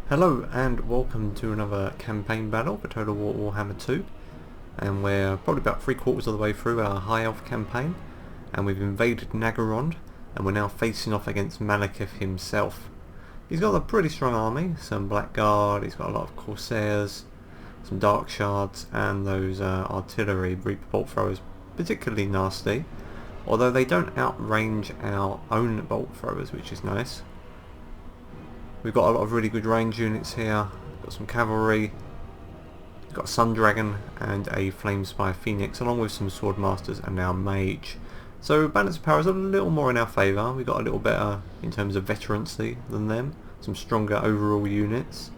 Hello and welcome to another campaign battle for Total War Warhammer 2, and we're probably about 3/4 of the way through our High Elf campaign, and we've invaded Nagarond and we're now facing off against Malekith himself. He's got a pretty strong army, some Blackguard, he's got a lot of Corsairs, some Dark Shards, and those artillery Reaper bolt throwers, particularly nasty, although they don't outrange our own bolt throwers, which is nice. We've got a lot of really good range units here. We've got some cavalry, we've got a Sun Dragon and a Flame Spire Phoenix, along with some Sword Masters and our Mage. So balance of power is a little more in our favour. We've got a little better in terms of veterancy than them, some stronger overall units.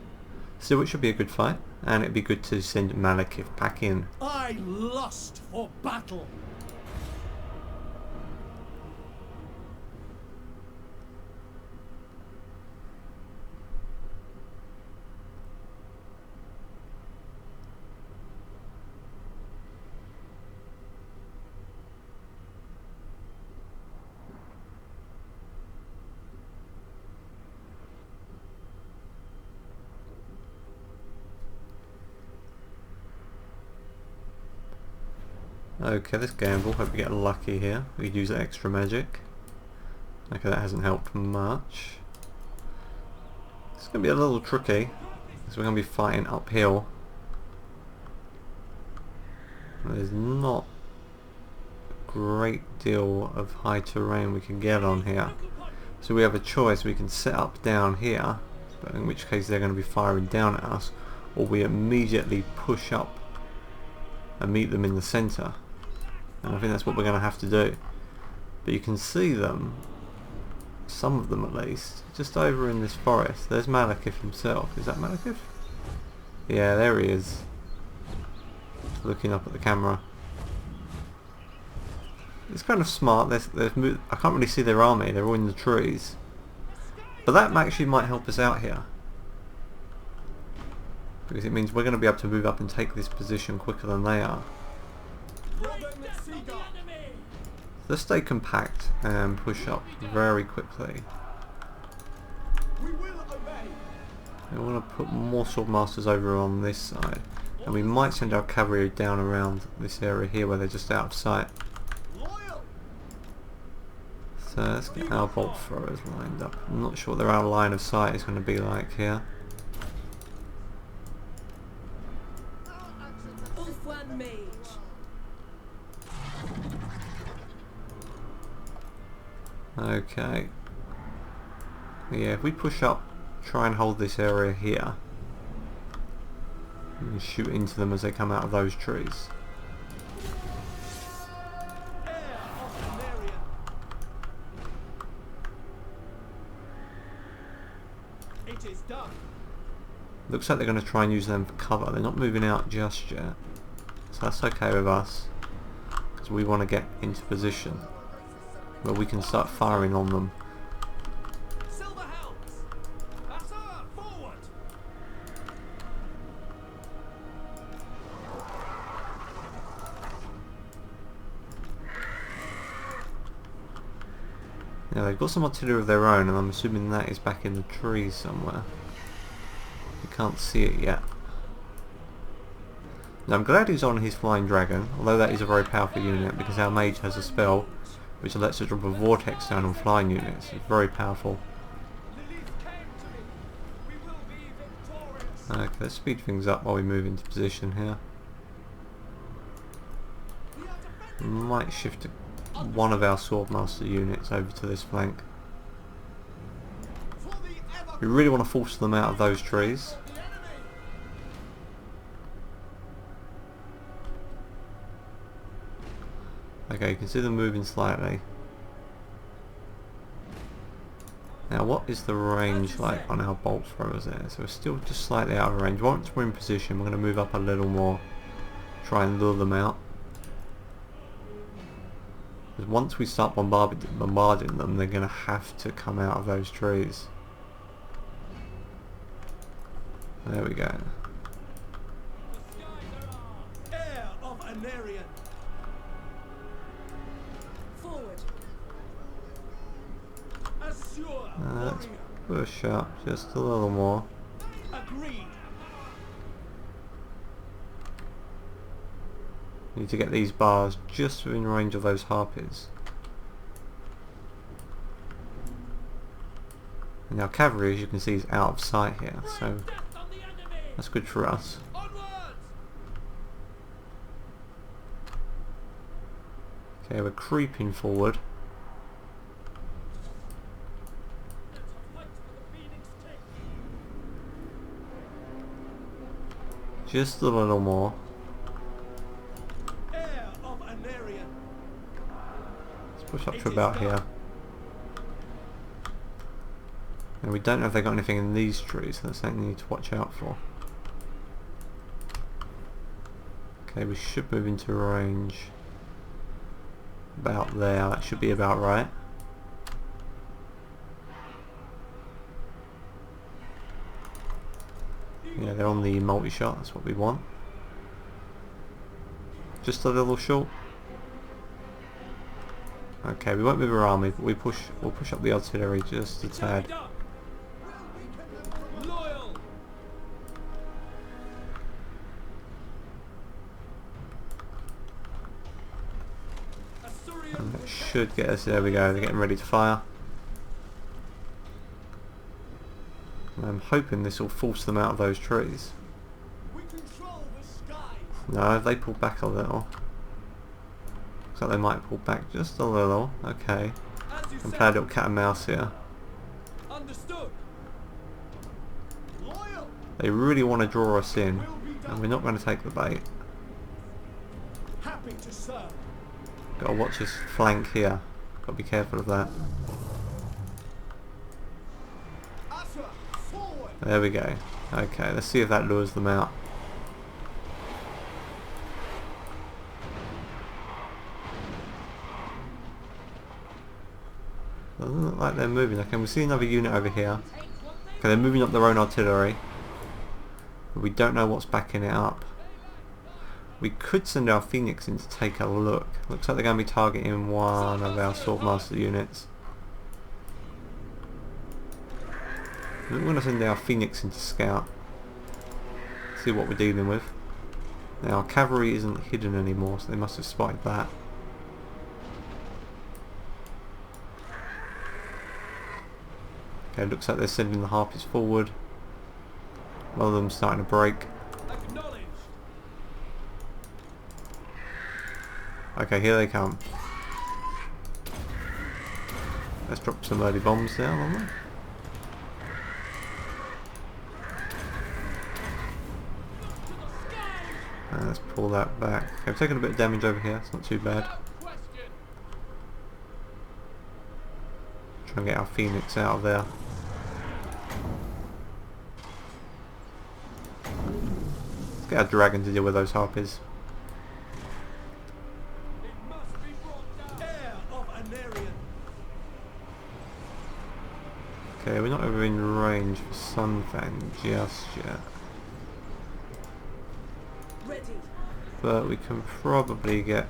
Still, it should be a good fight, and it'd be good to send Malekith back in. I lust for battle. Okay, let's gamble. Hope we get lucky here. We could use that extra magic. Okay, that hasn't helped much. It's going to be a little tricky, because we're going to be fighting uphill. There's not a great deal of high terrain we can get on here. So we have a choice. We can set up down here, but in which case they're going to be firing down at us, or we immediately push up and meet them in the centre. And I think that's what we're going to have to do. But you can see them, some of them at least, just over in this forest. There's Malekith himself. Is that Malekith? Yeah, there he is. Looking up at the camera. It's kind of smart. I can't really see their army. They're all in the trees. But that actually might help us out here, because it means we're going to be able to move up and take this position quicker than they are. Let's stay compact and push up very quickly. I want to put more Sword Masters over on this side, and we might send our cavalry down around this area here where they're just out of sight. So let's get our bolt throwers lined up. I'm not sure what their out line of sight is going to be like here. Okay. Yeah, if we push up, try and hold this area here, and shoot into them as they come out of those trees. It is done. Looks like they're going to try and use them for cover. They're not moving out just yet, so that's okay with us, because we want to get into position where we can start firing on them. Silver helms. That's her. Forward. Now they've got some artillery of their own, and I'm assuming that is back in the trees somewhere. You can't see it yet. Now I'm glad he's on his Flying Dragon, although that is a very powerful unit, because our mage has a spell which lets us drop a vortex down on flying units. It's very powerful. Okay, let's speed things up while we move into position here. We might shift one of our Swordmaster units over to this flank. We really want to force them out of those trees. Okay, you can see them moving slightly. Now what is the range like on our bolt throwers there? So we're still just slightly out of range. Once we're in position, we're going to move up a little more, try and lure them out. Because once we start bombarding them, they're going to have to come out of those trees. There we go. Heir of Anarion. Forward. Let's push up just a little more. Agreed. We need to get these bars just within range of those harpies. And our cavalry, as you can see, is out of sight here, so Death on the enemy. that's good for us. Onwards. Okay, we're creeping forward. Let us fight for the Phoenix King. Just a little more. Heir of Anarion. Let's push up to about here. And we don't know if they've got anything in these trees, so that's something we need to watch out for. Okay, we should move into range about there. That should be about right. Yeah, they're on the multi-shot, that's what we want. Just a little short. Okay, we won't move our army, but we'll push up the artillery just a tad. Loyal. And that should get us, there we go, they're getting ready to fire. And I'm hoping this will force them out of those trees. We control the skies. No, they pull back a little. Looks like they might pull back just a little. Okay. As you I'm said. playing a little cat and mouse here. Understood. Loyal. They really want to draw us in, Will be and done. we're not going to take the bait. Happy to serve. Got to watch this flank here. Got to be careful of that. Usher, forward. There we go. Okay, let's see if that lures them out. Doesn't look like they're moving. Okay, we see another unit over here. Okay, they're moving up their own artillery. But we don't know what's backing it up. We could send our Phoenix in to take a look. Looks like they're going to be targeting one of our Swordmaster units. We're going to send our Phoenix in to scout. See what we're dealing with. Now our cavalry isn't hidden anymore, so they must have spotted that. Okay, looks like they're sending the harpies forward. One of them starting to break. Acknowledged. Okay, here they come. Let's drop some early bombs down on them. And let's pull that back. Okay, I've taken a bit of damage over here, it's not too bad. Without question. Try and get our Phoenix out of there. Let's get our dragon to deal with those harpies. It must be brought down. Heir of Anarion. Okay, we're not over in range for Sunfang just yet. Ready. But we can probably get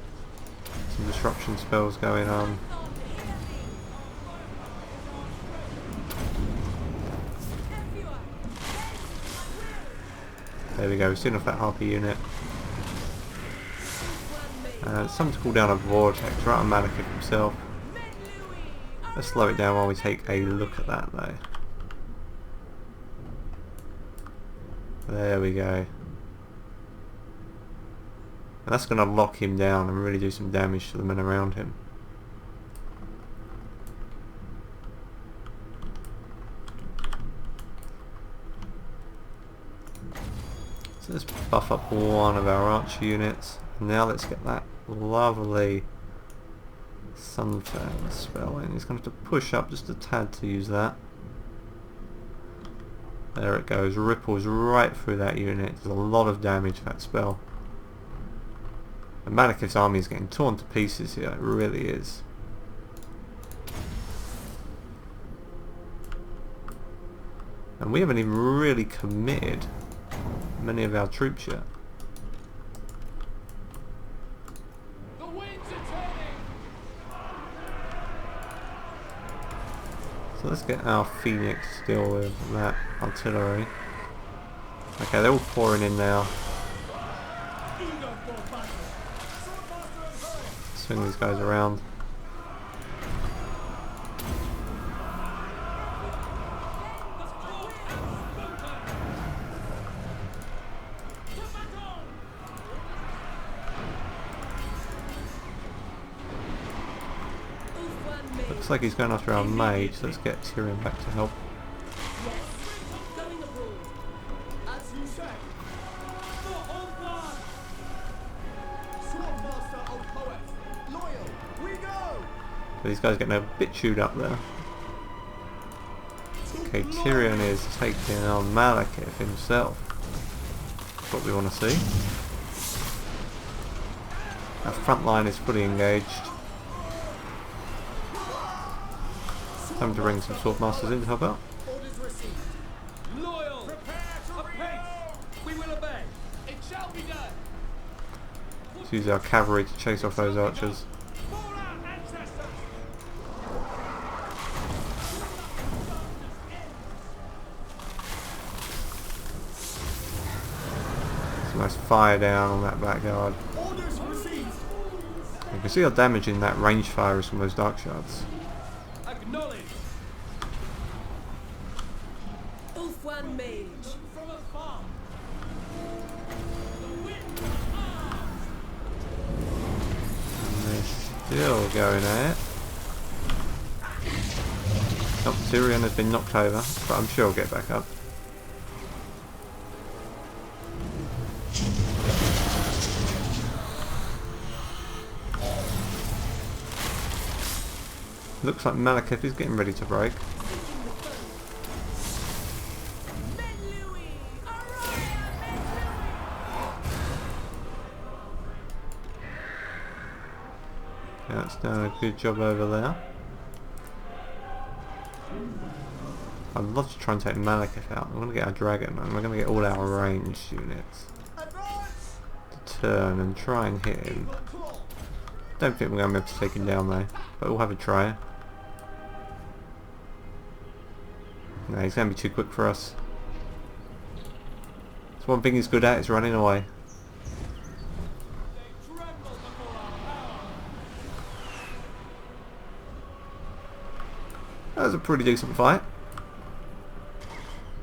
some disruption spells going on. There we go, we've seen off that harpy unit. It's something to call down a vortex right on Malekith himself. Let's slow it down while we take a look at that though. There we go. And that's going to lock him down and really do some damage to the men around him. So let's buff up one of our archer units. Now let's get that lovely Sunfang spell in. He's going to have to push up just a tad to use that. There it goes, ripples right through that unit. There's a lot of damage that spell. And Malekith's army is getting torn to pieces here, it really is. And we haven't even really committed many of our troops yet. The winds are turning. So let's get our Phoenix to deal with that artillery. Okay, they're all pouring in now. Eager for battle. Swordmaster and Poet. Swing these guys around. Looks like he's going after our mage, so let's get Tyrion back to help. As you say. For Old Swordmaster of Poets. Loyal. We go. But these guys getting a bit chewed up there. Okay, Tyrion is taking on Malekith himself. That's what we want to see. Our front line is fully engaged. Time to bring some Swordmasters in to help out. Orders received. Loyal. Prepare to apace. We will obey. It shall be done. Let's use our cavalry to chase off those archers. For our ancestors. Some nice fire down on that back guard. Orders received. You can see how damaging that range fire is from those dark shards. Acknowledge. One mage. From afar. And they're still going at it. Oh, Tyrion has been knocked over, but I'm sure he'll get back up. Looks like Malekith is getting ready to break. Yeah, that's done a good job over there. I'd love to try and take Malekith out. I want to get our dragon and we're going to get all our ranged units to turn and try and hit him. Don't think we're going to be able to take him down though, but we'll have a try. No, he's going to be too quick for us. That's one thing he's good at, is running away. That was a pretty decent fight.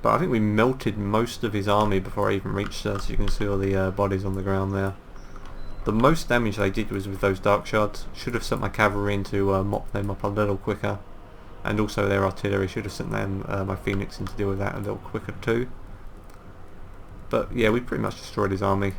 But I think we melted most of his army before I even reached her, so you can see all the bodies on the ground there. The most damage they did was with those dark shards. Should have sent my cavalry in to mop them up a little quicker. And also their artillery, should have sent them my phoenix in to deal with that a little quicker too. But yeah, we pretty much destroyed his army.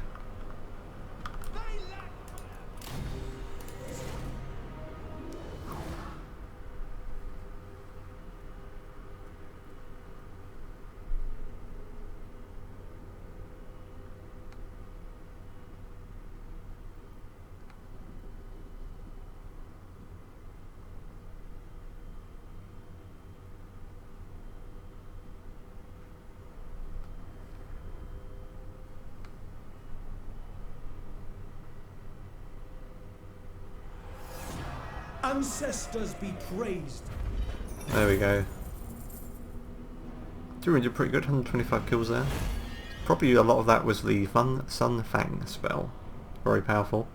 Ancestors be praised. There we go. Tyrion did pretty good, 125 kills there. Probably a lot of that was the Sun Fang spell. Very powerful.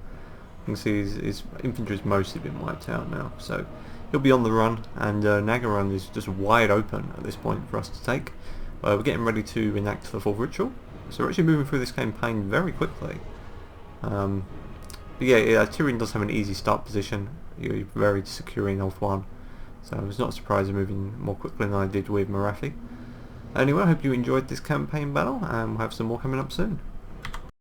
You can see his infantry's mostly been wiped out now, so he'll be on the run, and Nagaron is just wide open at this point for us to take. We're getting ready to enact the 4th ritual, so we're actually moving through this campaign very quickly. But yeah, Tyrion does have an easy start position. You're very secure in Elf 1, so I was not surprised at moving more quickly than I did with Marathi. Anyway, I hope you enjoyed this campaign battle, and we'll have some more coming up soon.